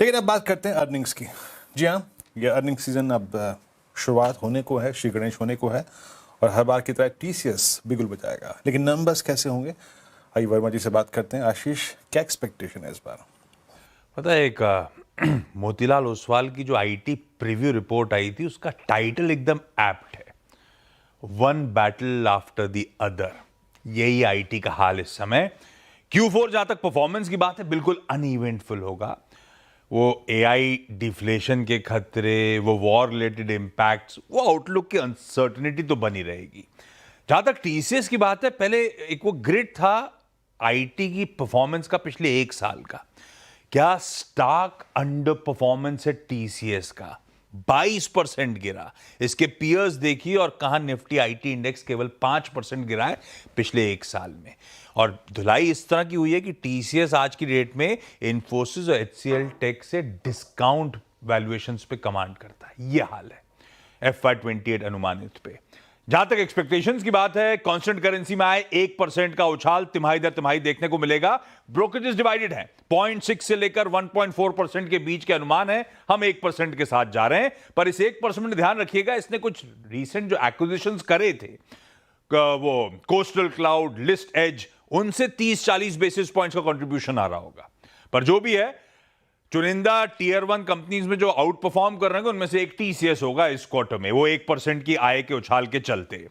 लेकिन अब बात करते हैं अर्निंग्स की। जी हाँ, ये अर्निंग सीजन अब शुरुआत होने को है, श्री गणेश होने को है और हर बार की तरह टीसीएस बिगुल बजाएगा। लेकिन नंबर्स कैसे होंगे, आइए वर्मा जी से बात करते हैं। आशीष, क्या एक्सपेक्टेशन है इस बार? पता है, एक मोतीलाल ओसवाल की जो आईटी प्रीव्यू रिपोर्ट आई थी, उसका टाइटल एकदम एप्ट है, one battle after the other. यही आईटी का हाल इस समय। Q4 जहां तक परफॉर्मेंस की बात है, बिल्कुल अनइवेंटफुल होगा। वो एआई डिफ्लेशन के खतरे, वो वॉर रिलेटेड इंपैक्ट्स, वो आउटलुक की अनसर्टेनिटी तो बनी रहेगी। जहां तक टीसीएस की बात है, पहले एक वो ग्रिड था आईटी की परफॉर्मेंस का पिछले एक साल का। क्या स्टार्क अंडर परफॉर्मेंस है टीसीएस का, 22% गिरा। इसके पियर्स देखिए और कहां निफ्टी आईटी इंडेक्स केवल 5% गिरा है पिछले एक साल में। और धुलाई इस तरह की हुई है कि टीसीएस आज की डेट में इन्फोसिस और एचसीएल टेक से डिस्काउंट वैल्यूएशंस पे कमांड करता है। यह हाल है FY28 अनुमानित पे। जहां तक एक्सपेक्टेशंस की बात है, कांस्टेंट करेंसी में आए 1% का उछाल तिमाही दर तिमाही देखने को मिलेगा। ब्रोकरेजेस डिवाइडेड है, 0.6 से लेकर 1.4% के बीच के अनुमान है। हम 1% के साथ जा रहे हैं, पर इस 1% में ध्यान रखिएगा, इसने कुछ रीसेंट जो एक्विजिशंस करे थे, वो कोस्टल क्लाउड, लिस्ट एज, उनसे 30-40 बेसिस पॉइंट्स का कंट्रीब्यूशन आ रहा होगा। पर जो भी है, चुनिंदा टीयर 1 कंपनीज में जो आउट परफॉर्म कर रहे हैं, उनमें से एक टीसीएस होगा इस क्वार्टर में, वो 1% की आय के उछाल के चलते।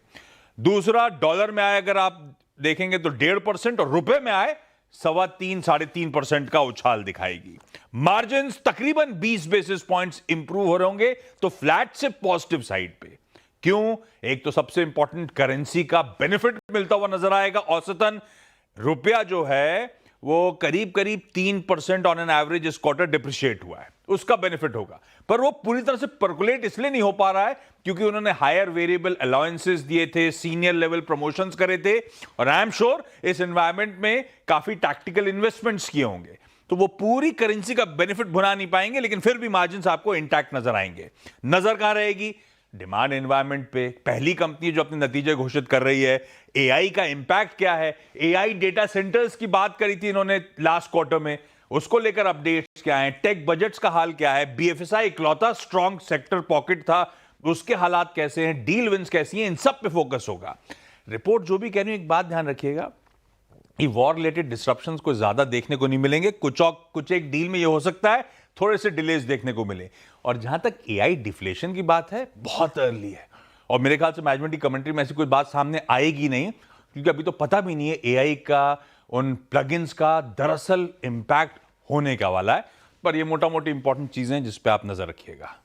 दूसरा, डॉलर में आए अगर आप देखेंगे तो 1.5%, और रुपए में आए 3.25-3.5% का उछाल दिखाएगी। मार्जिन तकरीबन 20 बेसिस पॉइंट्स इंप्रूव हो रहे होंगे, तो फ्लैट से पॉजिटिव साइड पे। क्यों? एक तो सबसे इंपॉर्टेंट करेंसी का बेनिफिट मिलता हुआ नजर आएगा। औसतन रुपया जो है वो करीब करीब 3% ऑन एन एवरेज इस क्वार्टर डिप्रिशिएट हुआ है, उसका बेनिफिट होगा। पर वो पूरी तरह से परकुलेट इसलिए नहीं हो पा रहा है क्योंकि उन्होंने हायर वेरिएबल अलाउंसेस दिए थे, सीनियर लेवल प्रमोशंस करे थे, और आई एम श्योर इस एनवायरमेंट में काफी टैक्टिकल इन्वेस्टमेंट्स किए होंगे, तो वो पूरी करेंसी का बेनिफिट भुना नहीं पाएंगे। लेकिन फिर भी मार्जिन आपको इंटैक्ट नजर आएंगे। नजर कहां रहेगी? डिमांड एनवायरनमेंट पे। पहली कंपनी जो अपने नतीजे घोषित कर रही है, एआई का इंपैक्ट क्या है, एआई डेटा सेंटर्स की बात करी थी इन्होंने लास्ट क्वार्टर में, उसको लेकर अपडेट्स क्या है, टेक बजट्स का हाल क्या है, बीएफएसआई इकलौता स्ट्रॉन्ग सेक्टर पॉकेट था, उसके हालात कैसे हैं, डील विंस कैसी हैं, इन सब पे फोकस होगा। रिपोर्ट जो भी कह रही है, एक बात ध्यान रखिएगा, ये वॉर रिलेटेड डिस्ट्रप्शंस को ज्यादा देखने को नहीं मिलेंगे। कुछ एक डील में ये हो सकता है थोड़े से डिलेज देखने को मिले। और जहां तक एआई डिफ्लेशन की बात है, बहुत अर्ली है, और मेरे ख्याल से मैनेजमेंट की कमेंट्री में ऐसी कोई बात सामने आएगी नहीं, क्योंकि अभी तो पता भी नहीं है एआई का, उन प्लगइन्स का दरअसल इंपैक्ट होने का वाला है। पर ये मोटा मोटी इंपॉर्टेंट चीजें जिस पे आप नजर रखिएगा।